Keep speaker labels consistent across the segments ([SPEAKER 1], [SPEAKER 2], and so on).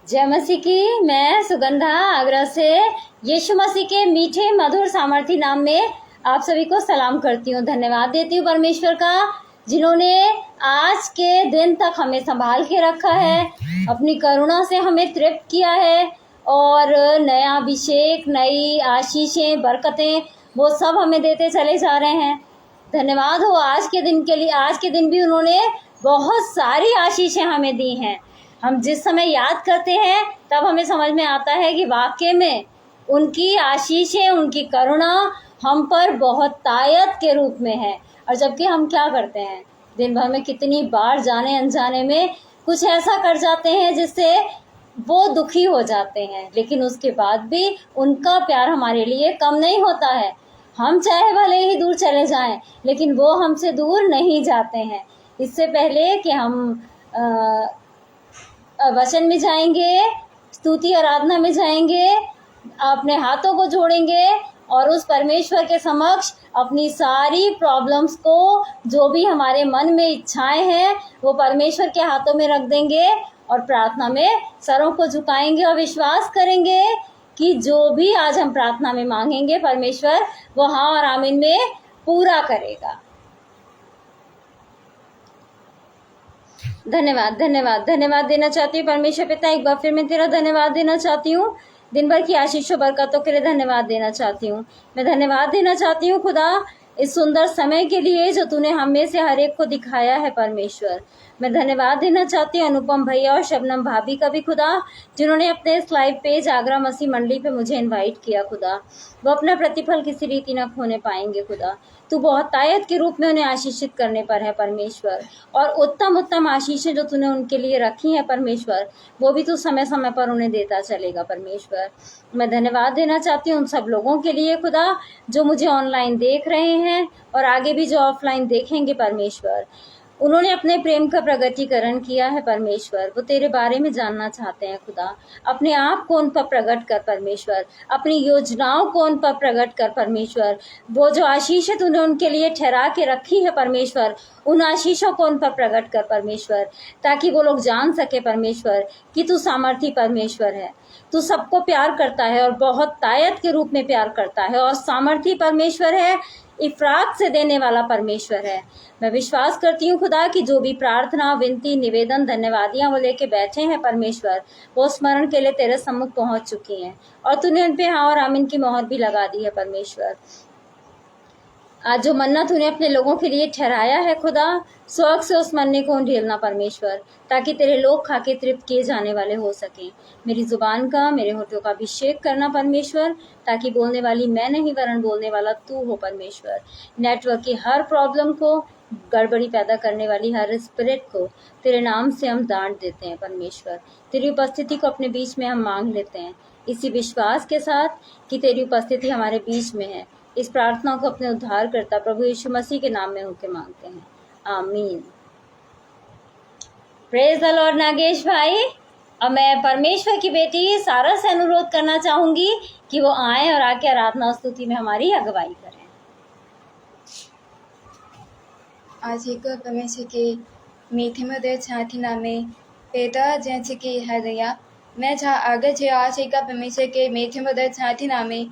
[SPEAKER 1] जय मसीह की। मैं सुगंधा आगरा से यीशु मसीह के मीठे मधुर सामर्थी नाम में आप सभी को सलाम करती हूँ। धन्यवाद देती हूँ परमेश्वर का, जिन्होंने आज के दिन तक हमें संभाल के रखा है, अपनी करुणा से हमें तृप्त किया है और नया अभिषेक, नई आशीषें, बरकतें वो सब हमें देते चले जा रहे हैं। धन्यवाद हो आज के दिन के लिए। आज के दिन भी उन्होंने बहुत सारी आशीषें हमें दी हैं। हम जिस समय याद करते हैं तब हमें समझ में आता है कि वाकई में उनकी आशीषें, उनकी करुणा हम पर बहुत तायत के रूप में है। और जबकि हम क्या करते हैं, दिन भर में कितनी बार जाने अनजाने में कुछ ऐसा कर जाते हैं जिससे वो दुखी हो जाते हैं, लेकिन उसके बाद भी उनका प्यार हमारे लिए कम नहीं होता है। हम चाहे भले ही दूर चले जाएं, लेकिन वो हमसे दूर नहीं जाते हैं। इससे पहले कि हम वचन में जाएंगे, स्तुति आराधना में जाएंगे, अपने हाथों को जोड़ेंगे और उस परमेश्वर के समक्ष अपनी सारी प्रॉब्लम्स को, जो भी हमारे मन में इच्छाएं हैं, वो परमेश्वर के हाथों में रख देंगे और प्रार्थना में सरों को झुकाएंगे और विश्वास करेंगे कि जो भी आज हम प्रार्थना में मांगेंगे परमेश्वर वो हाँ और आमीन में पूरा करेगा। धन्यवाद धन्यवाद धन्यवाद देना चाहती हूँ परमेश्वर पिता, एक बार फिर मैं तेरा धन्यवाद देना चाहती हूँ। दिन भर की आशीषों बरकतों के लिए धन्यवाद देना चाहती हूँ। मैं धन्यवाद देना चाहती हूँ खुदा इस सुंदर समय के लिए जो तूने हम में से हर एक को दिखाया है परमेश्वर। मैं धन्यवाद देना चाहती हूँ अनुपम भैया और शबनम भाभी का भी खुदा, जिन्होंने अपने इस लाइव पेज आगरा मसीह मंडली पे मुझे इनवाइट किया खुदा। वो अपना प्रतिफल किसी रीति न खोने पाएंगे खुदा। तू बहुत तायत के रूप में उन्हें आशीषित करने पर है परमेश्वर, और उत्तम उत्तम आशीषें जो तूने उनके लिए रखी हैं परमेश्वर, वो भी तू समय समय पर उन्हें देता चलेगा परमेश्वर। मैं धन्यवाद देना चाहती हूँ उन सब लोगों के लिए खुदा जो मुझे ऑनलाइन देख रहे हैं और आगे भी जो ऑफलाइन देखेंगे परमेश्वर। उन्होंने अपने प्रेम का प्रगटीकरण किया है परमेश्वर। वो तेरे बारे में जानना चाहते हैं खुदा। अपने आप को उन पर प्रकट कर परमेश्वर, अपनी योजनाओं को उन पर प्रकट कर परमेश्वर। वो जो आशीषें तूने उनके लिए ठहरा के रखी है परमेश्वर, उन आशीषों को उन पर प्रकट कर परमेश्वर, ताकि वो लोग जान सके परमेश्वर कि तू सामर्थी परमेश्वर है। तू सबको प्यार करता है और बहुत तायत के रूप में प्यार करता है और सामर्थी परमेश्वर है, इफरात से देने वाला परमेश्वर है। मैं विश्वास करती हूँ खुदा कि जो भी प्रार्थना, विनती, निवेदन, धन्यवादियां वो लेके बैठे हैं परमेश्वर, वो स्मरण के लिए तेरे सम्मुख पहुंच चुकी हैं और तूने उन पे हाँ और आमीन की मोहर भी लगा दी है परमेश्वर। आज जो मन्ना तूने अपने लोगों के लिए ठहराया है खुदा, स्वर्ग से उस मन्ने को ढेलना परमेश्वर, ताकि तेरे लोग खा के तृप्त किए जाने वाले हो सकें। मेरी जुबान का, मेरे होठों का अभिषेक करना परमेश्वर, ताकि बोलने वाली मैं नहीं वरन बोलने वाला तू हो परमेश्वर। नेटवर्क की हर प्रॉब्लम को, गड़बड़ी पैदा करने वाली हर स्पिरिट को तेरे नाम से हम डांट देते हैं परमेश्वर। तेरी उपस्थिति को अपने बीच में हम मांग लेते हैं, इसी विश्वास के साथ कि तेरी उपस्थिति हमारे बीच में है। इस प्रार्थना को अपने उद्धार करता प्रभु यीशु मसीह के नाम में होकर मांगते हैं, आमीन। प्रेज द लॉर्ड नागेश भाई। अब मैं परमेश्वर की बेटी सारा से अनुरोध करना चाहूंगी कि वो आए और आके आराधना और स्तुति में हमारी अगुवाई करें।
[SPEAKER 2] आज एक परमेश्वर के मीठे मधुर छाती नामे पेटा जैसे कि हरिया मैं जहाँ आगे जे आज एक परमेश्वर के मीठे मधुर छाती नामे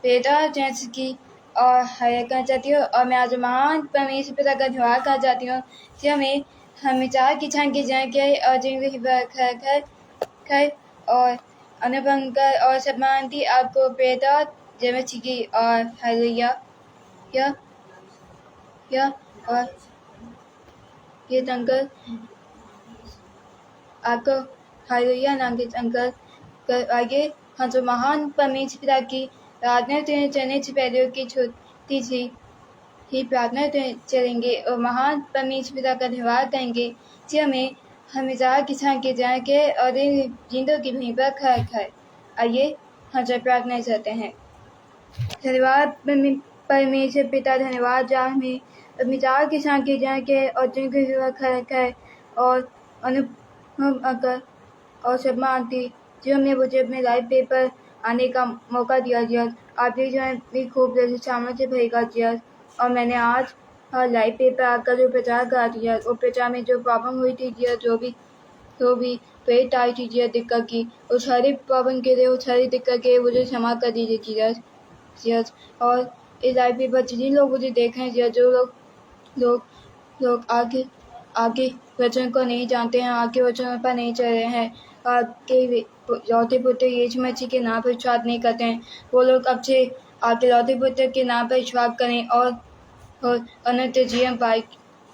[SPEAKER 2] पेटा जैसे कि और हरे करना चाहती हूँ। और मैं आज महान परमेश्वर पिता का धन्यवाद करना चाहती हूँ कि हमें चार की छान की जाए के और जिंदगी खर और अनुपम कर और सम्मानती आपको पेटा जैसे कि और हरिया या और ये अंकल आपको हालेलुया नाम के अंकल कर आगे हम जो महान परमेश्वर पिता की प्रार्थना तो चलने से पहले की छोटी सी ही प्रार्थना तो चलेंगे और महान परमेश्वर पिता का धन्यवाद करेंगे कि हमें हमेशा किसान के जाके और जिंदों की भूमि पर खर आइए हम जब प्रार्थना करते हैं। धन्यवाद परमेश्वर पिता, धन्यवाद जा हमें मिजाज किसान के जाके और जिनके खर और अनुपम अगर और शर्मा आंटी जो हमें मुझे अपने लाइव पेपर आने का मौका दिया जिया। आपने जो है भी खूब जैसे शामों से भरेगा जिया। और मैंने आज लाइव पेपर आकर जो प्रचार करा दिया, वो प्रचार में जो प्रॉब्लम हुई थी जिया, जो भी पेट आई थी जीजस दिक्कत की, उस सारी प्रॉब्लम के लिए, उस सारी दिक्कत के लिए मुझे क्षमा कर दीजिए जीजस। और इस लाइफ पर जिन लोग मुझे देख रहे हैं जीजस, जो लोग आगे वचन को नहीं जानते हैं, आगे वचन पर नहीं चल रहे हैं, आगे लौटे पुत्र यीशु मसीह के नाम पर विश्वास नहीं करते हैं, वो लोग अब से आगे लौटे पुत्र के नाम पर विश्वास करें और अनंत जीवन पाए,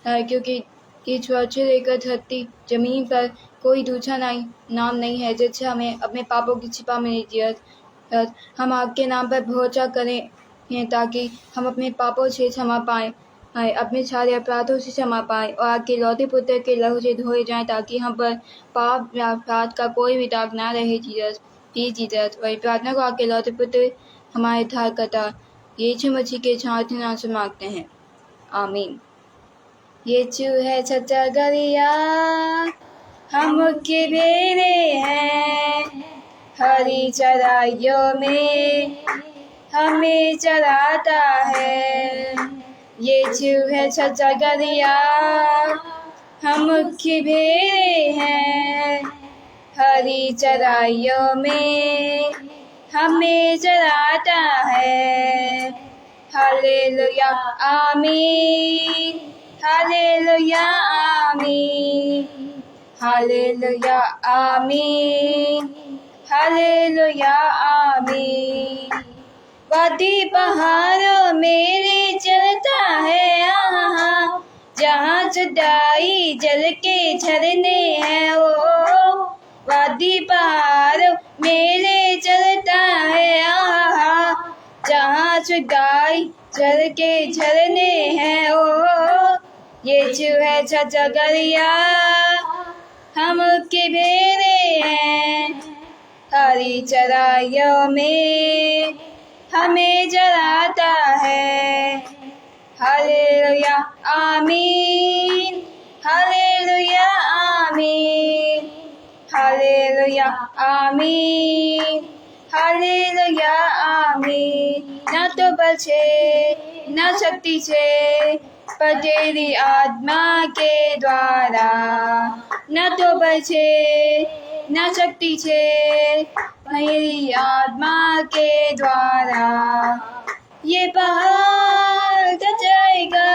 [SPEAKER 2] क्योंकि ईश्वर से लेकर धरती जमीन पर कोई दूसरा नाम नहीं है जिससे हमें अपने पापों की छिपा मिली जीवन। हम आपके नाम पर भरोसा करें ताकि हम अपने पापों से क्षमा पाएँ, अपने सारे अपराधों से क्षमा पाएँ और आपके लौटे पुत्र के लहू से धोए जाएं, ताकि हम पर पाप या अपराध का कोई भी दाग ना रहे जीजस। प्लीज जीजस, वही प्रार्थना को आपके लौटे पुत्र हमारे उद्धारकर्ता यीशु मसीह के साथ नाम से मांगते हैं, आमीन। यीशु है सच्चा गलिया, हम उसके भेड़े हैं, हरी चराइयों में हमें चराता है। यीशु है सच्चा गलिया, हम उसके भेड़े हैं, हरी चराइयों में हमें चराता है। हालेलुया आमीन, हालेलुया आमीन, हालेलुया आमीन, हालेलुया आमीन। वादी पहाड़ों मेरे चलता है आहा, जहाँ जुदाई जल के झरने हैं ओ। वादी पहाड़ों मेरे चलता है आहा, जहाँ जुदाई जल के झरने हैं ओ। यीशु है सच्चा गलिया, हम उसके भेड़े हैं, हरी चराइयों में हमें चराता है। हालेलुया आमीन, हालेलुया आमीन, हालेलुया आमीन, हालेलुया आमीन। ना तो बल से ना शक्ति से, पर तेरी आत्मा के द्वारा, ना तो बल से ना शक्ति से, मेरी आत्मा के द्वारा। ये पहाड़ टच जाएगा,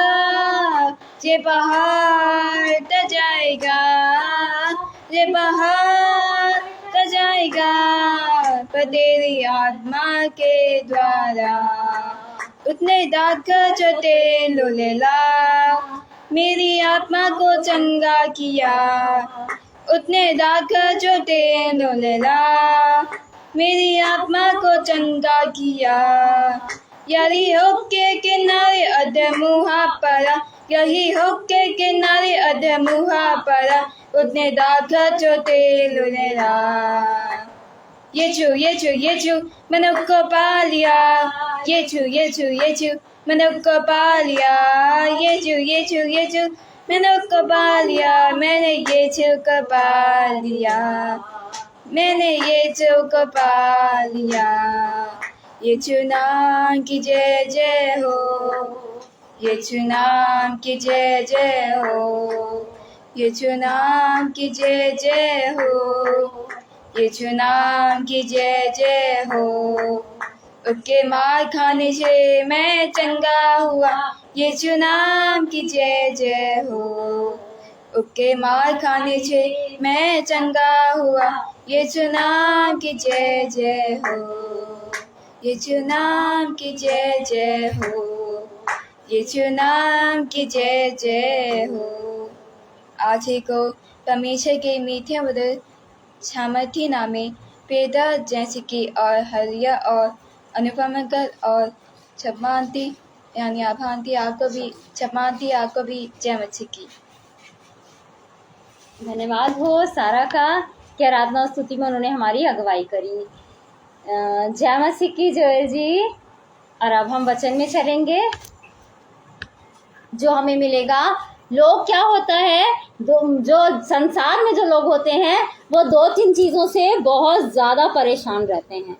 [SPEAKER 2] ये पहाड़ टच जाएगा, ये पहाड़ टच जाएगा, पर तेरी आत्मा के द्वारा। उतने दाग जो तेल लेला, मेरी आत्मा को चंगा किया। उतने दाग जो तेल लेला, मेरी आत्मा को चंगा किया। यही के किनारे अधमुहा पड़ा, यही के किनारे अधमुहा पड़ा, उतने दाग जो तेल लेला। यीशु मैंने उसको पा लिया, यीशु मैंने उसको पा लिया। यीशु मैंने उसको पा लिया, मैंने यीशु को पा लिया, मैंने यीशु को पा लिया। यीशु नाम की जय जय हो, यीशु नाम की जय जय हो, यीशु नाम की जय जय हो, यीशु नाम की जय जय हो। उसके मार खाने से मैं चंगा हुआ, यीशु नाम की जय जय हो। उसके मार खाने से मैं चंगा हुआ, यीशु नाम की जय जय हो, यीशु नाम की जय जय हो, यीशु नाम की जय जय हो। आज ही को परमेश्वर के मीठे मधुर सामर्थी नामे पेदा जैसे की और हरिया और अनुपमकर और छपांति यानी आभांति आपको भी, छपांति आपको भी जय मसीह की।
[SPEAKER 1] धन्यवाद हो सारा का कि आराधना और स्तुति में उन्होंने हमारी अगुवाई करी। जय मसीह की जय जी। और अब हम वचन में चलेंगे जो हमें मिलेगा। लोग क्या होता है, जो संसार में जो लोग होते हैं वो 2-3 चीज़ों से बहुत ज़्यादा परेशान रहते हैं।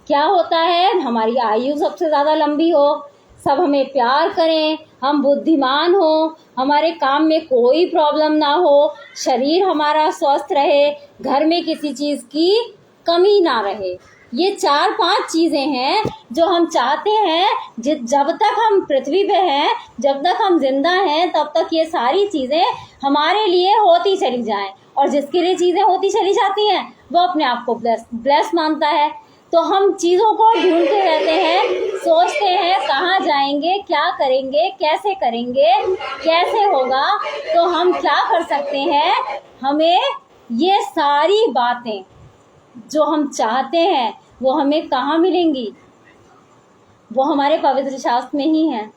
[SPEAKER 1] क्या होता है, हमारी आयु सबसे ज़्यादा लंबी हो, सब हमें प्यार करें, हम बुद्धिमान हो, हमारे काम में कोई प्रॉब्लम ना हो, शरीर हमारा स्वस्थ रहे, घर में किसी चीज़ की कमी ना रहे। ये 4-5 चीज़ें हैं जो हम चाहते हैं। जब तक हम पृथ्वी पे हैं, जब तक हम जिंदा हैं, तब तक ये सारी चीज़ें हमारे लिए होती चली जाएं। और जिसके लिए चीज़ें होती चली जाती हैं वो अपने आप को ब्लेस मानता है। तो हम चीज़ों को ढूंढते रहते हैं, सोचते हैं कहाँ जाएंगे, क्या करेंगे, कैसे करेंगे, कैसे होगा। तो हम क्या कर सकते हैं, हमें ये सारी बातें जो हम चाहते हैं वो हमें कहाँ मिलेंगी, वो हमारे पवित्र शास्त्र में ही है।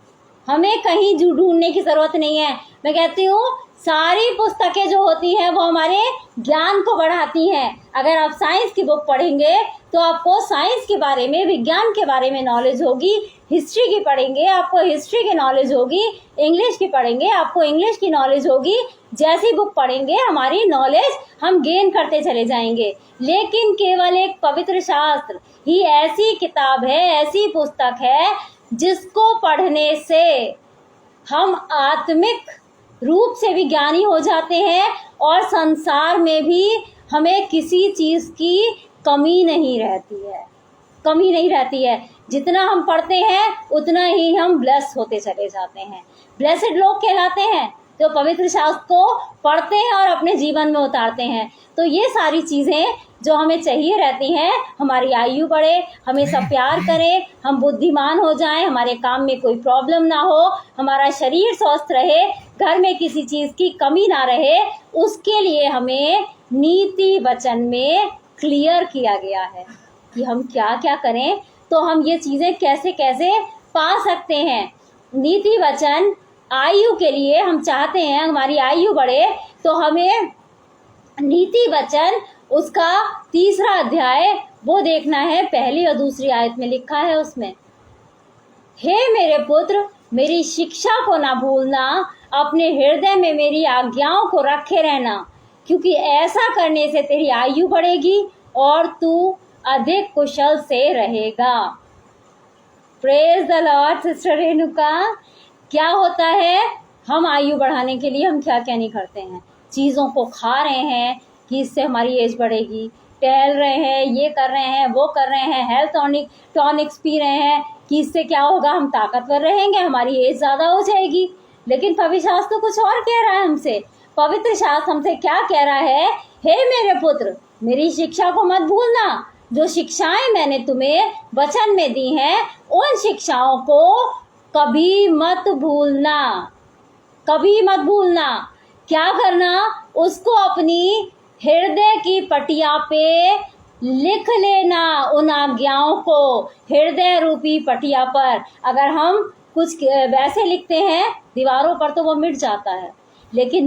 [SPEAKER 1] हमें कहीं ढूंढने की ज़रूरत नहीं है। मैं कहती हूँ सारी पुस्तकें जो होती हैं वो हमारे ज्ञान को बढ़ाती हैं। अगर आप साइंस की बुक पढ़ेंगे तो आपको साइंस के बारे में, विज्ञान के बारे में नॉलेज होगी। हिस्ट्री की पढ़ेंगे आपको हिस्ट्री की नॉलेज होगी। इंग्लिश की पढ़ेंगे आपको इंग्लिश की नॉलेज होगी। जैसी बुक पढ़ेंगे हमारी नॉलेज हम गेन करते चले जाएंगे। लेकिन केवल एक पवित्र शास्त्र ही ऐसी किताब है, ऐसी पुस्तक है जिसको पढ़ने से हम आत्मिक रूप से भी ज्ञानी हो जाते हैं और संसार में भी हमें किसी चीज़ की कमी नहीं रहती है। जितना हम पढ़ते हैं उतना ही हम ब्लेस होते चले जाते हैं। ब्लेसेड लोग कहलाते हैं जो पवित्र शास्त्र को पढ़ते हैं और अपने जीवन में उतारते हैं। तो ये सारी चीज़ें जो हमें चाहिए रहती हैं, हमारी आयु बढ़े, हमें सब प्यार करें, हम बुद्धिमान हो जाएं, हमारे काम में कोई प्रॉब्लम ना हो, हमारा शरीर स्वस्थ रहे, घर में किसी चीज़ की कमी ना रहे, उसके लिए हमें नीति वचन में क्लियर किया गया है कि हम क्या क्या करें, तो हम ये चीज़ें कैसे कैसे पा सकते हैं। नीति वचन आयु के लिए हम चाहते हैं हमारी आयु बढ़े, तो हमें नीति वचन उसका 3रा अध्याय वो देखना है। पहली और दूसरी आयत में लिखा है उसमें, हे मेरे पुत्र मेरी शिक्षा को ना भूलना, अपने हृदय में मेरी आज्ञाओं को रखे रहना, क्योंकि ऐसा करने से तेरी आयु बढ़ेगी और तू अधिक कुशल से रहेगा। Praise the Lord. Sister Renuka, क्या होता है, हम आयु बढ़ाने के लिए हम क्या क्या नहीं करते हैं। चीज़ों को खा रहे हैं कि इससे हमारी एज बढ़ेगी, टहल रहे हैं, ये कर रहे हैं, वो कर रहे हैं, हेल्थ टॉनिक्स पी रहे हैं कि इससे क्या होगा, हम ताकतवर रहेंगे, हमारी एज ज़्यादा हो जाएगी। लेकिन पवित्र शास्त्र तो कुछ और कह रहा है हमसे। पवित्र शास्त्र हमसे क्या कह रहा है, हे मेरे पुत्र मेरी शिक्षा को मत भूलना। जो शिक्षाएं मैंने तुम्हें वचन में दी हैं उन शिक्षाओं को कभी मत भूलना, कभी मत भूलना। क्या करना, उसको अपनी हृदय की पटिया पे लिख लेना, उन आज्ञाओं को हृदय रूपी पटिया पर। अगर हम कुछ वैसे लिखते हैं दीवारों पर तो वो मिट जाता है, लेकिन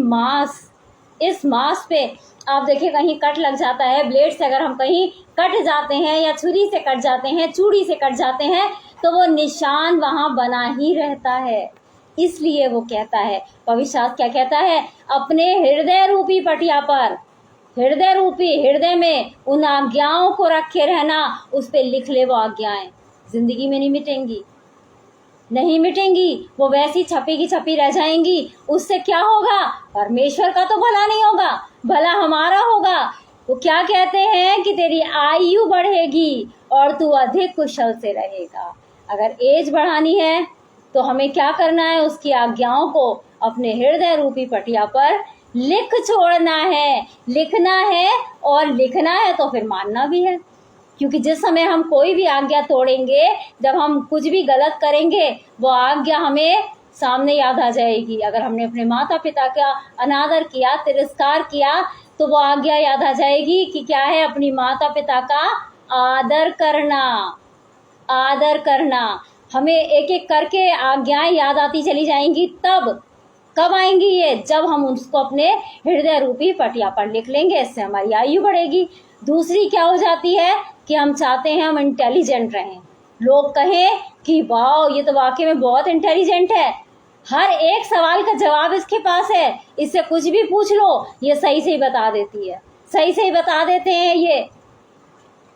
[SPEAKER 1] इस मांस पे आप देखिए कहीं कट लग जाता है, ब्लेड से अगर हम कहीं कट जाते हैं या छुरी से कट जाते हैं, चूड़ी से कट जाते हैं, तो वो निशान वहाँ बना ही रहता है। इसलिए वो कहता है, पवित्र शास्त्र क्या कहता है, अपने हृदय रूपी पटिया पर, हृदय रूपी हृदय में उन आज्ञाओं को रखे रहना, उस पे लिख ले वो आज्ञाएं। जिंदगी में नहीं मिटेंगी, वो वैसी छपी की छपी रह जाएंगी। उससे क्या होगा, परमेश्वर का तो भला नहीं होगा, भला हमारा होगा। वो क्या कहते हैं कि तेरी आयु बढ़ेगी और तू अधिक कुशल से रहेगा। अगर एज बढ़ानी है तो हमें क्या करना है, उसकी आज्ञाओं को अपने हृदय रूपी पटिया पर लिख छोड़ना है, लिखना है, और लिखना है तो फिर मानना भी है। क्योंकि जिस समय हम कोई भी आज्ञा तोड़ेंगे, जब हम कुछ भी गलत करेंगे, वो आज्ञा हमें सामने याद आ जाएगी। अगर हमने अपने माता पिता का अनादर किया, तिरस्कार किया, तो वो आज्ञा याद आ जाएगी कि क्या है, अपनी माता पिता का आदर करना। हमें एक एक करके आज्ञाएं याद आती चली जाएंगी। तब कब आएंगी ये, जब हम उसको अपने हृदय रूपी पटिया पर लिख लेंगे। इससे हमारी आयु बढ़ेगी। दूसरी क्या हो जाती है कि हम चाहते हैं हम इंटेलिजेंट रहें, लोग कहें कि वाह ये तो वाकई में बहुत इंटेलिजेंट है, हर एक सवाल का जवाब इसके पास है, इससे कुछ भी पूछ लो ये सही से ही बता देती है, सही से ही बता देते हैं ये।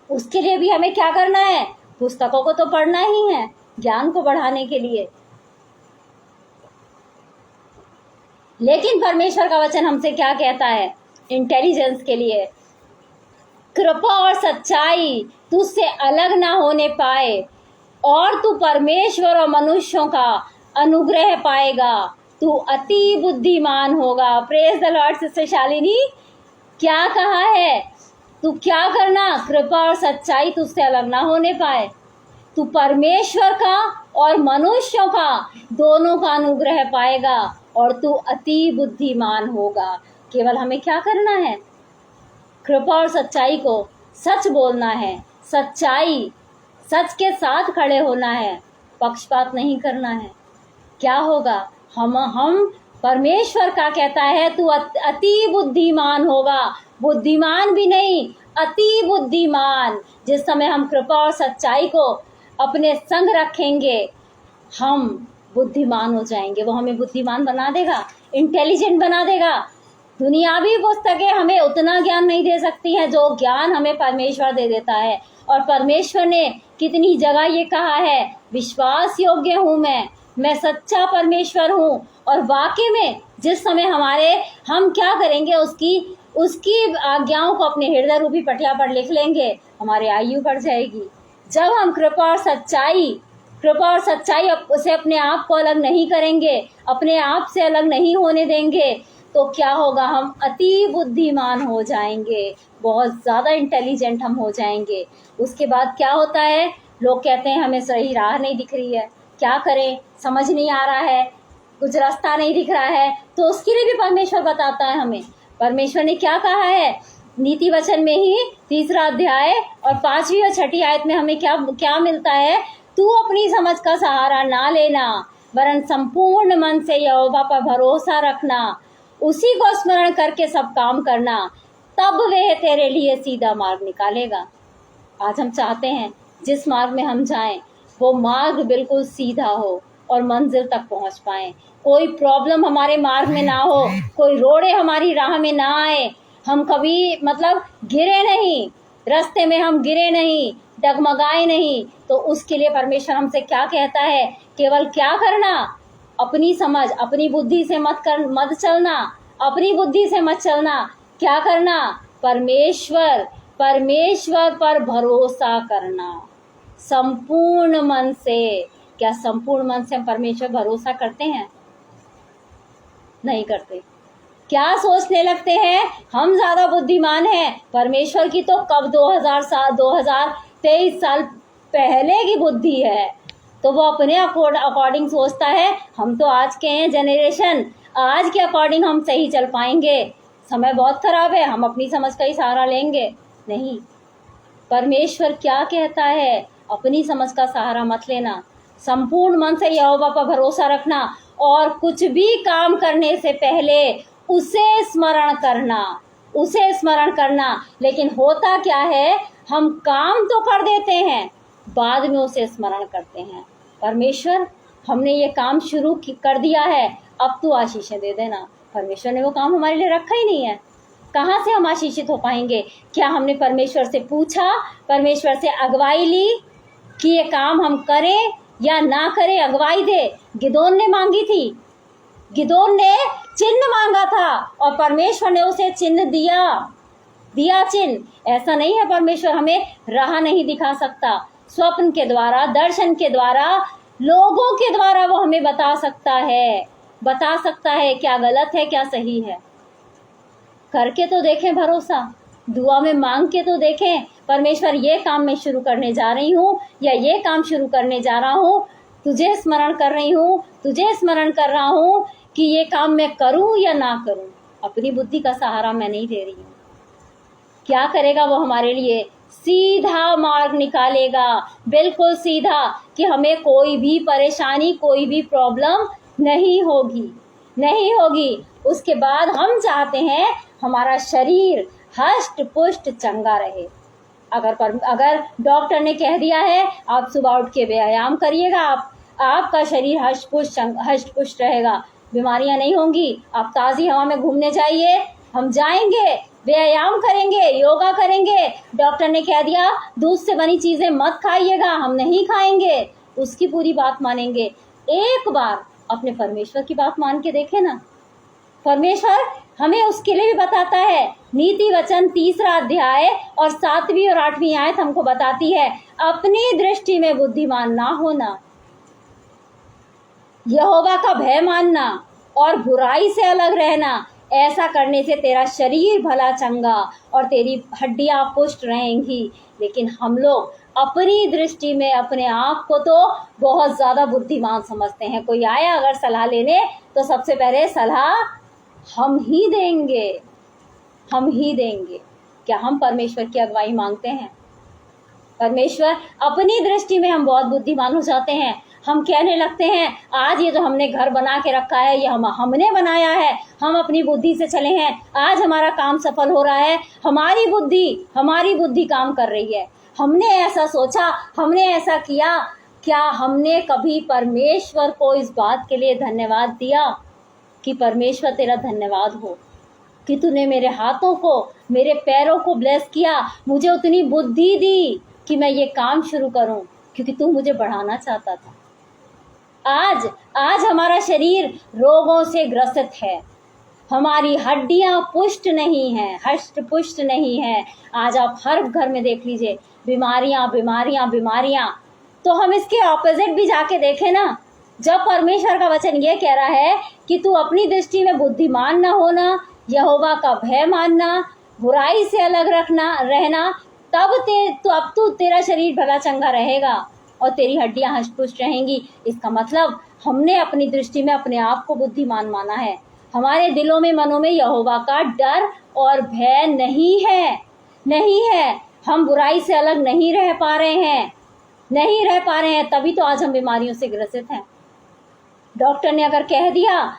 [SPEAKER 1] उसके लिए भी हमें क्या करना है, पुस्तकों को तो पढ़ना ही है, ज्ञान को बढ़ाने के लिए। लेकिन परमेश्वर का वचन हमसे क्या कहता है? इंटेलिजेंस के लिए, कृपा और सच्चाई तुझसे अलग ना होने पाए और तू परमेश्वर और मनुष्यों का अनुग्रह पाएगा, तू अति बुद्धिमान होगा। Praise the Lord sister Shalini. क्या कहा है? तू क्या करना? कृपा और सच्चाई तुझसे अलग ना होने पाए, तू परमेश्वर का और मनुष्यों का दोनों का अनुग्रह पाएगा और तू अति बुद्धिमान होगा। केवल हमें क्या करना है? कृपा और सच्चाई को सच बोलना है, सच्चाई सच के साथ खड़े होना है, पक्षपात नहीं करना है। क्या होगा? हम परमेश्वर का कहता है तू अति बुद्धिमान होगा, बुद्धिमान भी नहीं, अति बुद्धिमान। जिस समय हम कृपा और सच्चाई को अपने संग रखेंगे हम बुद्धिमान हो जाएंगे। वो हमें बुद्धिमान बना देगा, इंटेलिजेंट बना देगा। दुनियावी पुस्तकें हमें उतना ज्ञान नहीं दे सकती हैं जो ज्ञान हमें परमेश्वर दे देता है। और परमेश्वर ने कितनी जगह ये कहा है, विश्वास योग्य हूँ मैं सच्चा परमेश्वर हूँ। और वाकई में जिस समय हम क्या करेंगे, उसकी आज्ञाओं को अपने हृदय रूपी पटिया पर लिख लेंगे, हमारी आयु बढ़ जाएगी। जब हम कृपा और सच्चाई से अपने आप को अलग नहीं करेंगे, अपने आप से अलग नहीं होने देंगे, तो क्या होगा? हम अति बुद्धिमान हो जाएंगे, बहुत ज़्यादा इंटेलिजेंट हम हो जाएंगे। उसके बाद क्या होता है? लोग कहते हैं हमें सही राह नहीं दिख रही है, क्या करें, समझ नहीं आ रहा है, कुछ रास्ता नहीं दिख रहा है। तो उसके लिए भी परमेश्वर बताता है हमें। परमेश्वर ने क्या कहा है? नीति वचन में ही 3 अध्याय और 5वीं और 6ठी आयत में हमें क्या मिलता है? तू अपनी समझ का सहारा ना लेना, वरन संपूर्ण मन से यहोवा पर भरोसा रखना, उसी को स्मरण करके सब काम करना, तब वह तेरे लिए सीधा मार्ग निकालेगा। आज हम चाहते हैं जिस मार्ग में हम जाएं वो मार्ग बिल्कुल सीधा हो और मंजिल तक पहुंच पाएं। कोई प्रॉब्लम हमारे मार्ग में ना हो, कोई रोड़े हमारी राह में ना आए, हम कभी गिरे नहीं, रास्ते में हम गिरे नहीं, डगमगाए नहीं। तो उसके लिए परमेश्वर हमसे क्या कहता है? केवल क्या करना? अपनी समझ, अपनी बुद्धि से मत चलना, अपनी बुद्धि से मत चलना। क्या करना? परमेश्वर पर भरोसा करना संपूर्ण मन से। क्या संपूर्ण मन से हम परमेश्वर भरोसा करते हैं? नहीं करते। क्या सोचने लगते हैं? हम ज्यादा बुद्धिमान हैं। परमेश्वर की तो कब 2023 साल पहले की बुद्धि है, तो वो अपने अकॉर्डिंग सोचता है। हम तो आज के हैं जनरेशन, आज के अकॉर्डिंग हम सही चल पाएंगे। समय बहुत खराब है, हम अपनी समझ का ही सहारा लेंगे। नहीं, परमेश्वर क्या कहता है? अपनी समझ का सहारा मत लेना, संपूर्ण मन से यहोवा पर भरोसा रखना और कुछ भी काम करने से पहले उसे स्मरण करना। लेकिन होता क्या है? हम काम तो कर देते हैं, बाद में उसे स्मरण करते हैं। परमेश्वर, हमने ये काम शुरू कर दिया है, अब तू आशीषें दे देना। परमेश्वर ने वो काम हमारे लिए रखा ही नहीं है। कहाँ से हम आशीषित हो पाएंगे? क्या हमने परमेश्वर से पूछा, परमेश्वर से अगुवाई ली कि ये काम हम करें या ना करें? अगुवाई दे। गिदोन ने मांगी थी, गिदोन ने चिन्ह मांगा था और परमेश्वर ने उसे चिन्ह दिया चिन्ह। ऐसा नहीं है परमेश्वर हमें राह नहीं दिखा सकता। स्वप्न के द्वारा, दर्शन के द्वारा, लोगों के द्वारा वो हमें बता सकता है क्या गलत है क्या सही है। करके तो देखें भरोसा, दुआ में मांग के तो देखें, परमेश्वर ये काम मैं शुरू करने जा रही हूँ या ये काम शुरू करने जा रहा हूँ, तुझे स्मरण कर रहा हूँ कि ये काम मैं करूँ या ना करूँ। अपनी बुद्धि का सहारा मैं नहीं दे रही हूँ। क्या करेगा वो हमारे लिए? सीधा मार्ग निकालेगा, बिल्कुल सीधा, कि हमें कोई भी परेशानी, कोई भी प्रॉब्लम नहीं होगी। उसके बाद हम चाहते हैं हमारा शरीर हष्ट पुष्ट चंगा रहे। अगर डॉक्टर ने कह दिया है आप सुबह उठ के व्यायाम करिएगा, आपका शरीर हष्ट पुष्ट रहेगा, बीमारियां नहीं होंगी। आप ताज़ी हवा में घूमने जाइए, हम जाएंगे, व्यायाम करेंगे, योगा करेंगे। डॉक्टर ने कह दिया दूध से बनी चीज़ें मत खाइएगा, हम नहीं खाएंगे, उसकी पूरी बात मानेंगे। एक बार अपने परमेश्वर की बात मान के देखें ना। परमेश्वर हमें उसके लिए भी बताता है। नीति वचन 3 अध्याय और 7वीं और 8वीं आयत हमको बताती है, अपनी दृष्टि में बुद्धिमान ना होना, यहोवा का भय मानना और बुराई से अलग रहना। ऐसा करने से तेरा शरीर भला चंगा और तेरी हड्डियां पुष्ट रहेंगी। लेकिन हम लोग अपनी दृष्टि में अपने आप को तो बहुत ज्यादा बुद्धिमान समझते हैं। कोई आया अगर सलाह लेने तो सबसे पहले सलाह हम ही देंगे, हम ही देंगे। क्या हम परमेश्वर की अगुवाई मांगते हैं? परमेश्वर अपनी दृष्टि में हम बहुत बुद्धिमान हो जाते हैं। हम कहने लगते हैं आज ये जो हमने घर बना के रखा है ये हमने बनाया है, हम अपनी बुद्धि से चले हैं, आज हमारा काम सफल हो रहा है, हमारी बुद्धि काम कर रही है, हमने ऐसा सोचा, हमने ऐसा किया। क्या हमने कभी परमेश्वर को इस बात के लिए धन्यवाद दिया कि परमेश्वर तेरा धन्यवाद हो कि तूने मेरे हाथों को, मेरे पैरों को ब्लेस किया, मुझे उतनी बुद्धि दी कि मैं ये काम शुरू करूं क्योंकि तू मुझे बढ़ाना चाहता था। आज हमारा शरीर रोगों से ग्रसित है, हमारी हड्डियां पुष्ट नहीं हैं, हष्ट पुष्ट नहीं है। आज आप हर घर में देख लीजिए बीमारियां बीमारियां बीमारियां। तो हम इसके ऑपोजिट भी जाके देखें ना। जब परमेश्वर का वचन ये कह रहा है कि तू अपनी दृष्टि में बुद्धिमान ना होना, यहोवा का भय मानना, बुराई से अलग रहना, अब तू तेरा शरीर भला चंगा रहेगा और तेरी हड्डियां हष्ट-पुष्ट रहेंगी। इसका मतलब हमने अपनी दृष्टि में अपने आप को बुद्धिमान माना है। हमारे दिलों में, मनों में यहोवा का डर और भय नहीं है। हम बुराई से अलग नहीं रह पा रहे हैं, तभी तो आज हम बीमारियों से ग्रसित हैं। डॉक्टर ने अगर कह दिया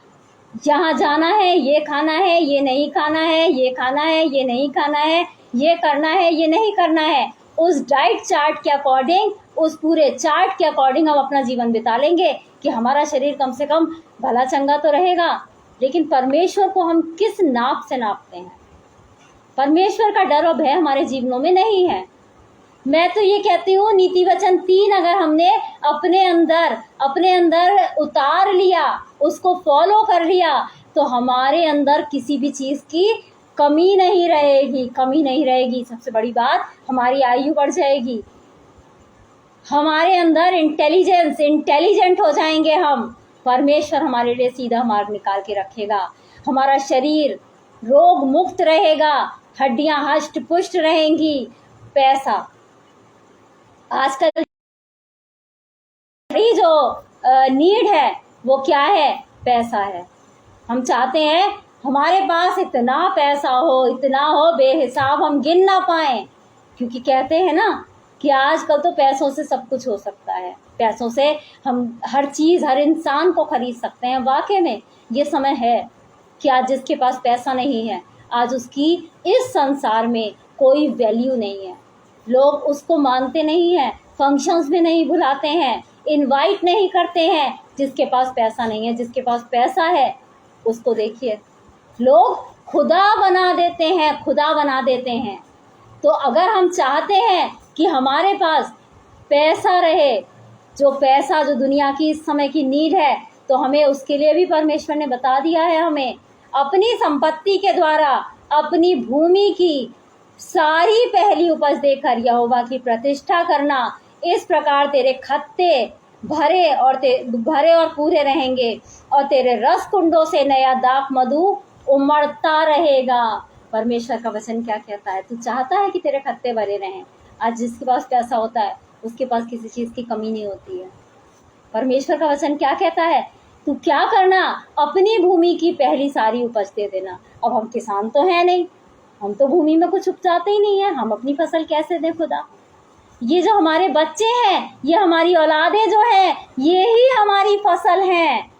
[SPEAKER 1] यहाँ जाना है, ये खाना है, ये नहीं खाना है, ये खाना है, ये नहीं खाना है, ये करना है, ये नहीं करना है, उस डाइट चार्ट के अकॉर्डिंग, उस पूरे चार्ट के अकॉर्डिंग हम अपना जीवन बिता लेंगे कि हमारा शरीर कम से कम भला चंगा तो रहेगा। लेकिन परमेश्वर को हम किस नाप से नापते हैं? परमेश्वर का डर और भय हमारे जीवनों में नहीं है। मैं तो ये कहती हूँ नीति वचन 3 अगर हमने अपने अंदर उतार लिया, उसको फॉलो कर लिया, तो हमारे अंदर किसी भी चीज की कमी नहीं रहेगी। सबसे बड़ी बात, हमारी आयु बढ़ जाएगी, हमारे अंदर इंटेलिजेंट हो जाएंगे हम। परमेश्वर हमारे लिए सीधा मार्ग निकाल के रखेगा, हमारा शरीर रोग मुक्त रहेगा, हड्डियां हष्ट पुष्ट रहेंगी। पैसा आजकल बड़ी जो नीड है वो क्या है? पैसा है। हम चाहते हैं हमारे पास इतना पैसा हो बेहिसाब हम गिन ना पाए, क्योंकि कहते हैं ना कि आजकल तो पैसों से सब कुछ हो सकता है, पैसों से हम हर चीज, हर इंसान को खरीद सकते हैं। वाकई में ये समय है कि आज जिसके पास पैसा नहीं है, आज उसकी इस संसार में कोई वैल्यू नहीं है। लोग उसको मानते नहीं हैं, फंक्शंस में नहीं बुलाते हैं, इनवाइट नहीं करते हैं जिसके पास पैसा नहीं है। जिसके पास पैसा है उसको देखिए, लोग खुदा बना देते हैं। तो अगर हम चाहते हैं कि हमारे पास पैसा रहे, जो दुनिया की इस समय की नीड है, तो हमें उसके लिए भी परमेश्वर ने बता दिया है, हमें अपनी संपत्ति के द्वारा अपनी भूमि की सारी पहली उपज देकर यहोवा की प्रतिष्ठा करना। इस प्रकार तेरे खत्ते भरे और पूरे रहेंगे और तेरे रस कुंडों से नया दाख मधु उमड़ता रहेगा। परमेश्वर का वचन क्या कहता है? तू चाहता है कि तेरे खत्ते भरे रहें। आज जिसके पास पैसा होता है उसके पास किसी चीज की कमी नहीं होती है। परमेश्वर का वचन क्या कहता है? तू क्या करना? अपनी भूमि की पहली सारी उपज दे देना। अब हम किसान तो है नहीं, हम तो भूमि में कुछ उपजाते ही नहीं है, हम अपनी फसल कैसे दें खुदा? ये जो हमारे बच्चे हैं, ये हमारी औलादें जो हैं, ये ही हमारी फसल हैं।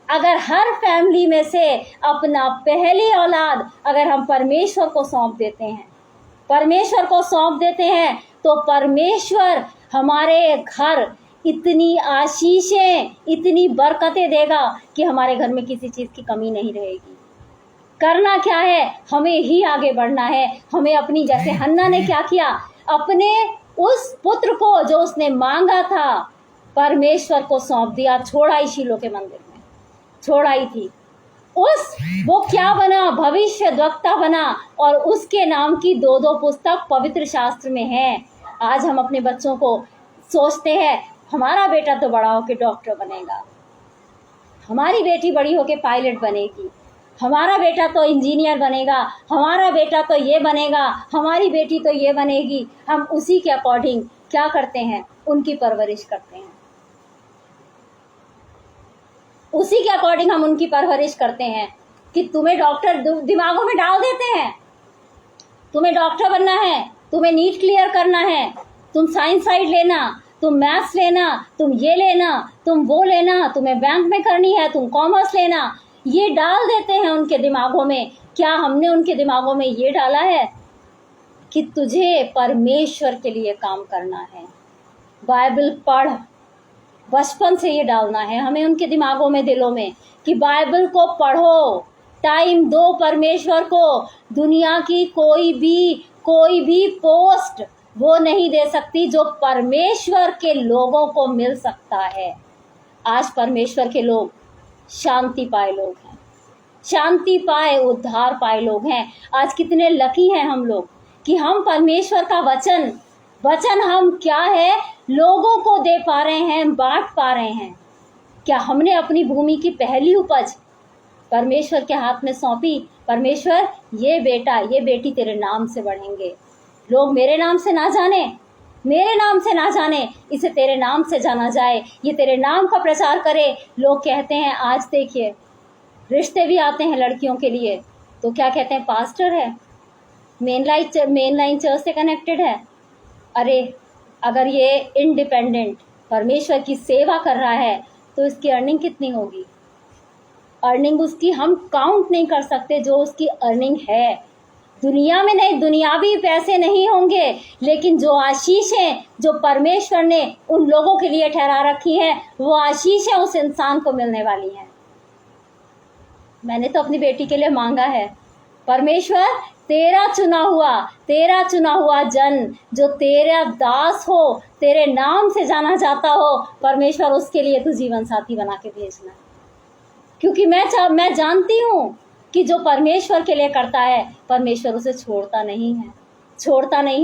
[SPEAKER 1] अगर हर फैमिली में से अपना पहली औलाद अगर हम परमेश्वर को सौंप देते हैं तो परमेश्वर हमारे घर इतनी आशीषें, इतनी बरकतें देगा कि हमारे घर में किसी चीज की कमी नहीं रहेगी। करना क्या है? हमें ही आगे बढ़ना है। हमें अपनी, जैसे हन्ना ने क्या किया, अपने उस पुत्र को जो उसने मांगा था, परमेश्वर को सौंप दिया, छोड़ा ही शीलो के मंदिर में, छोड़ा ही थी। वो क्या बना, भविष्य वक्ता बना, और उसके नाम की 2-2 पुस्तक पवित्र शास्त्र में है। आज हम अपने बच्चों को सोचते हैं हमारा बेटा तो बड़ा होके डॉक्टर बनेगा, हमारी बेटी बड़ी होके पायलट बनेगी, हमारा बेटा तो इंजीनियर बनेगा, हमारा बेटा तो ये बनेगा, हमारी बेटी तो ये बनेगी। हम उसी के अकॉर्डिंग क्या करते हैं, उनकी परवरिश करते हैं, उसी के अकॉर्डिंग हम उनकी परवरिश करते हैं कि तुम्हें डॉक्टर दिमागों में डाल देते हैं, तुम्हें डॉक्टर बनना है, तुम्हें नीट क्लियर करना है, तुम साइंस साइड लेना, तुम मैथ्स लेना, तुम ये लेना, तुम वो लेना, तुम्हें बैंक में करनी है, तुम कॉमर्स लेना, ये डाल देते हैं उनके दिमागों में। क्या हमने उनके दिमागों में ये डाला है कि तुझे परमेश्वर के लिए काम करना है, बाइबल पढ़। बचपन से ये डालना है हमें उनके दिमागों में, दिलों में, कि बाइबल को पढ़ो, टाइम दो परमेश्वर को। दुनिया की कोई भी पोस्ट वो नहीं दे सकती जो परमेश्वर के लोगों को मिल सकता है। आज परमेश्वर के लोग शांति पाए लोग हैं, शांति पाए, उद्धार पाए लोग हैं। आज कितने लकी हैं हम लोग कि हम परमेश्वर का वचन हम क्या है लोगों को दे पा रहे हैं, बांट पा रहे हैं। क्या हमने अपनी भूमि की पहली उपज परमेश्वर के हाथ में सौंपी? परमेश्वर, ये बेटा ये बेटी तेरे नाम से बढ़ेंगे, लोग मेरे नाम से ना जाने, मेरे नाम से ना जाने, इसे तेरे नाम से जाना जाए, ये तेरे नाम का प्रचार करे। लोग कहते हैं, आज देखिए रिश्ते भी आते हैं लड़कियों के लिए, तो क्या कहते हैं, पास्टर है, मेन लाइन चर्च से कनेक्टेड है। अरे अगर ये इंडिपेंडेंट परमेश्वर की सेवा कर रहा है तो इसकी अर्निंग कितनी होगी? अर्निंग उसकी हम काउंट नहीं कर सकते जो उसकी अर्निंग है। दुनिया में नहीं, दुनियावी पैसे नहीं होंगे, लेकिन जो आशीषें जो परमेश्वर ने उन लोगों के लिए ठहरा रखी हैं, वो आशीषें उस इंसान को मिलने वाली हैं। मैंने तो अपनी बेटी के लिए मांगा है, परमेश्वर तेरा चुना हुआ जन जो तेरा दास हो, तेरे नाम से जाना जाता हो, परमेश्वर उसके लिए तू जीवन साथी बना के भेजना। क्योंकि मैं जानती हूँ कि जो परमेश्वर के लिए करता है, परमेश्वर उसे छोड़ता नहीं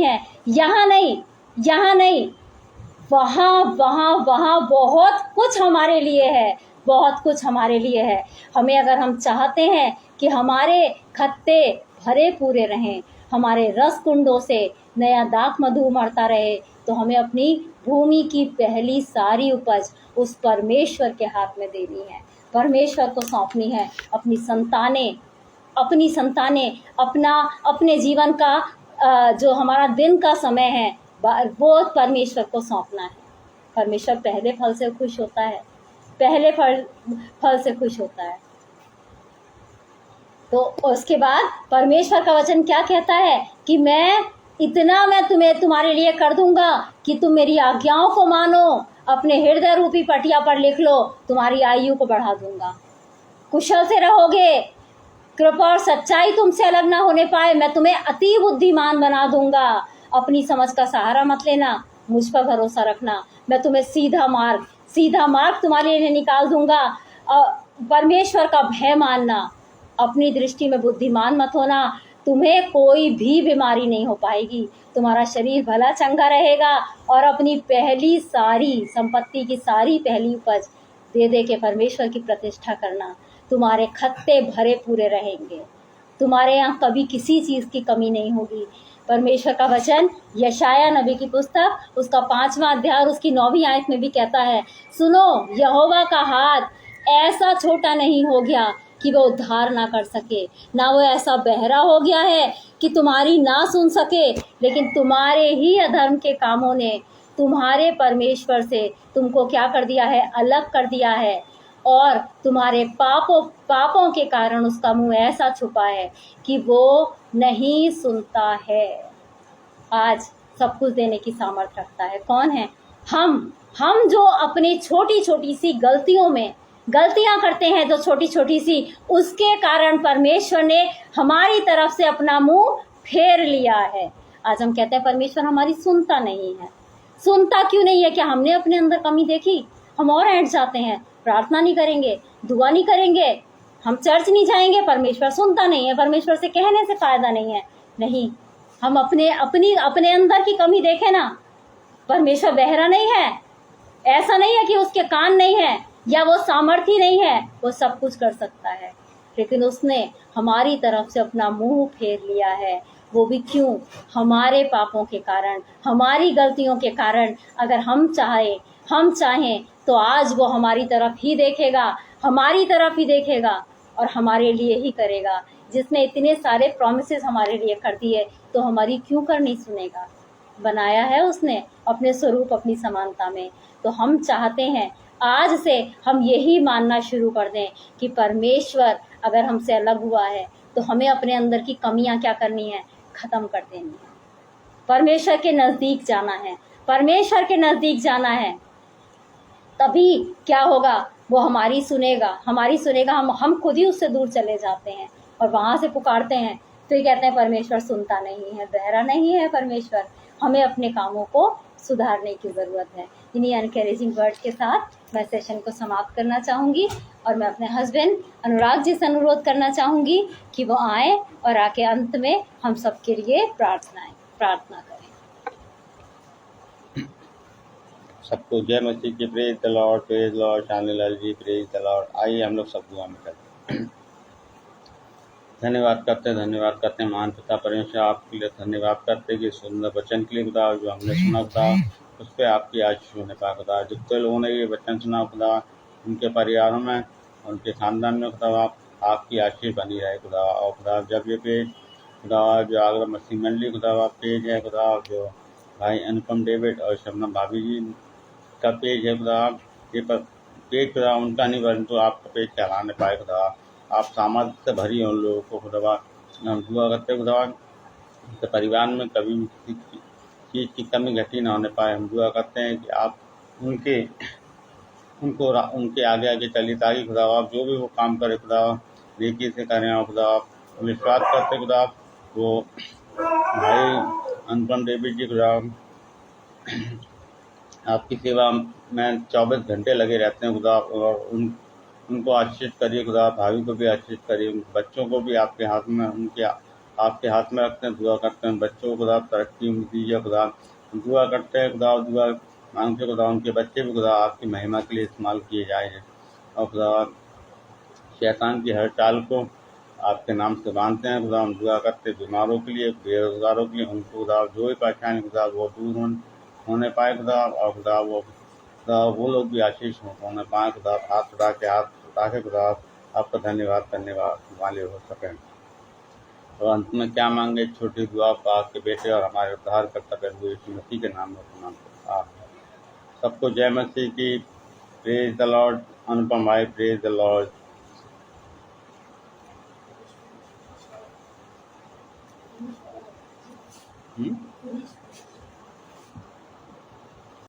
[SPEAKER 1] है। यहाँ नहीं, वहाँ बहुत कुछ हमारे लिए है। हमें, अगर हम चाहते हैं कि हमारे खत्ते भरे पूरे रहें, हमारे रस कुंडों से नया दाख मधु मरता रहे, तो हमें अपनी भूमि की पहली सारी उपज उस परमेश्वर के हाथ में देनी है, परमेश्वर को सौंपनी है। अपनी संतानें अपने जीवन का जो हमारा दिन का समय है वो परमेश्वर को सौंपना है। परमेश्वर पहले फल से खुश होता है, तो उसके बाद परमेश्वर का वचन क्या कहता है कि मैं तुम्हारे लिए कर दूंगा कि तुम मेरी आज्ञाओं को मानो, अपने हृदय रूपी पटिया पर लिख लो, तुम्हारी आयु को बढ़ा दूंगा, कुशल से रहोगे, कृपा और सच्चाई तुमसे अलग ना होने पाए, मैं तुम्हें अति बुद्धिमान बना दूंगा। अपनी समझ का सहारा मत लेना, मुझ पर भरोसा रखना, मैं तुम्हें सीधा मार्ग तुम्हारे लिए निकाल दूंगा। परमेश्वर का भय मानना, अपनी दृष्टि में बुद्धिमान मत होना, तुम्हें कोई भी बीमारी नहीं हो पाएगी, तुम्हारा शरीर भला चंगा रहेगा, और अपनी पहली सारी संपत्ति की सारी पहली उपज दे के परमेश्वर की प्रतिष्ठा करना। तुम्हारे खत्ते भरे पूरे रहेंगे, तुम्हारे यहाँ कभी किसी चीज़ की कमी नहीं होगी। परमेश्वर का वचन यशाया नबी की पुस्तक उसका 5वां अध्याय और उसकी 9वीं आयत में भी कहता है, सुनो, यहोवा का हाथ ऐसा छोटा नहीं हो गया कि वो उद्धार ना कर सके, ना वो ऐसा बहरा हो गया है कि तुम्हारी ना सुन सके, लेकिन तुम्हारे ही अधर्म के कामों ने तुम्हारे परमेश्वर से तुमको क्या कर दिया है, अलग कर दिया है, और तुम्हारे पापों के कारण उसका मुंह ऐसा छुपा है कि वो नहीं सुनता है। आज सब कुछ देने की सामर्थ्य रखता है कौन है? हम जो अपनी छोटी छोटी सी गलतियां करते हैं, जो छोटी छोटी सी, उसके कारण परमेश्वर ने हमारी तरफ से अपना मुंह फेर लिया है। आज हम कहते हैं परमेश्वर हमारी सुनता नहीं है, सुनता क्यों नहीं है? क्या हमने अपने अंदर कमी देखी? हम और ऐंठ जाते हैं, प्रार्थना नहीं करेंगे, दुआ नहीं करेंगे, हम चर्च नहीं जाएंगे, परमेश्वर सुनता नहीं है, परमेश्वर से कहने से फायदा नहीं है। नहीं, हम अपने अंदर की कमी देखें ना। परमेश्वर बहरा नहीं है, ऐसा नहीं है कि उसके कान नहीं है या वो सामर्थ्य नहीं है, वो सब कुछ कर सकता है, लेकिन उसने हमारी तरफ से अपना मुंह फेर लिया है। वो भी क्यों? हमारे पापों के कारण, हमारी गलतियों के कारण। अगर हम चाहें तो आज वो हमारी तरफ ही देखेगा, हमारी तरफ ही देखेगा और हमारे लिए ही करेगा। जिसने इतने सारे प्रॉमिसेस हमारे लिए कर दिए, तो हमारी क्यों नहीं सुनेगा? बनाया है उसने अपने स्वरूप, अपनी समानता में। तो हम चाहते हैं आज से हम यही मानना शुरू कर दें कि परमेश्वर अगर हमसे अलग हुआ है तो हमें अपने अंदर की कमियां क्या करनी है? खत्म कर देनी है। परमेश्वर के नजदीक जाना है, परमेश्वर के नजदीक जाना है। तभी क्या होगा? वो हमारी सुनेगा। हम खुद ही उससे दूर चले जाते हैं और वहां से पुकारते हैं तो ये कहते हैं परमेश्वर सुनता नहीं है, बहरा नहीं है परमेश्वर। हमें अपने कामों को सुधारने की ज़रूरत है। इन्हीं एनकरेजिंग वर्ड्स के साथ मैं सेशन को समाप्त करना चाहूँगी और मैं अपने हस्बैंड अनुराग जी से अनुरोध करना चाहूँगी कि वो आए और आके अंत में हम सबके लिए प्रार्थना करें।
[SPEAKER 3] सबको जय मसीह की। Praise the lord Shanilal ji, praise the lord. आइए हम लोग सब दुआ में करते हैं। धन्यवाद करते हैं महान पिता परमेश्वर, आपके लिए धन्यवाद करते हैं कि सुंदर वचन के लिए खुदा जो हमने सुना खुदा, उस पर आपकी आशीष होने पा खुदा। जितने लोगों ने ये वचन सुना खुदा, उनके परिवारों में, उनके खानदान में खुदा आपकी आशीष बनी रहे खुदा। और खुदा जब ये पेज खुदा जो आगरा मसीह मंडली खुदा पेज है खुदा, जो भाई अनुपम डेविड और शबनम भाभी जी का पेज है खुदा, ये पेज खुदा उनका नहीं परंतु आपका पेज चलाने पाए खुदा। आप सामर्थ्य से भरी उन लोगों को खुदा हम दुआ करते खुदा कि परिवार में कभी भी किसी चीज़ की कमी घटी ना होने पाए। हम दुआ करते हैं कि आप उनके आगे आगे चली, ताकि खुदा आप जो भी वो काम करे खुदा नेकी से करें। और खुदा विश्वास करते खुदा वो भाई अनुपम देवी जी खुदा आपकी सेवा में 24 घंटे लगे रहते हैं खुदा। और उनको आशीष करिए खुदा, भाभी को भी आशीष करिए, बच्चों को भी आपके हाथ में आपके हाथ में रखते हैं। दुआ करते हैं बच्चों को खुदा तरक्की दीजिए खुदा। दुआ करते हैं खुदा, दुआ मांगते खुदा उनके बच्चे भी खुदा आपकी महिमा के लिए इस्तेमाल किए जाए। और खुदा शैतान की हर चाल को आपके नाम से बांधते हैं खुदा। हम दुआ करते बीमारों के लिए, बेरोजगारों के लिए, उनको खुदा जो भी परेशानी खुदा वो दूर होने पाए खुदा। और खुदा वो लोग भी आशीष होने पाए खुदा। हाथ उठा के खुदा आपका धन्यवाद करने वाले हो सकें। और अंत में क्या मांगे? छोटी दुआ को आपके बेटे और हमारे उद्धार करता प्रभु यीशु मसीह के नाम में सबको जय मसीह की। Praise the Lord. अनुपम भाई, प्रेज द लॉर्ड।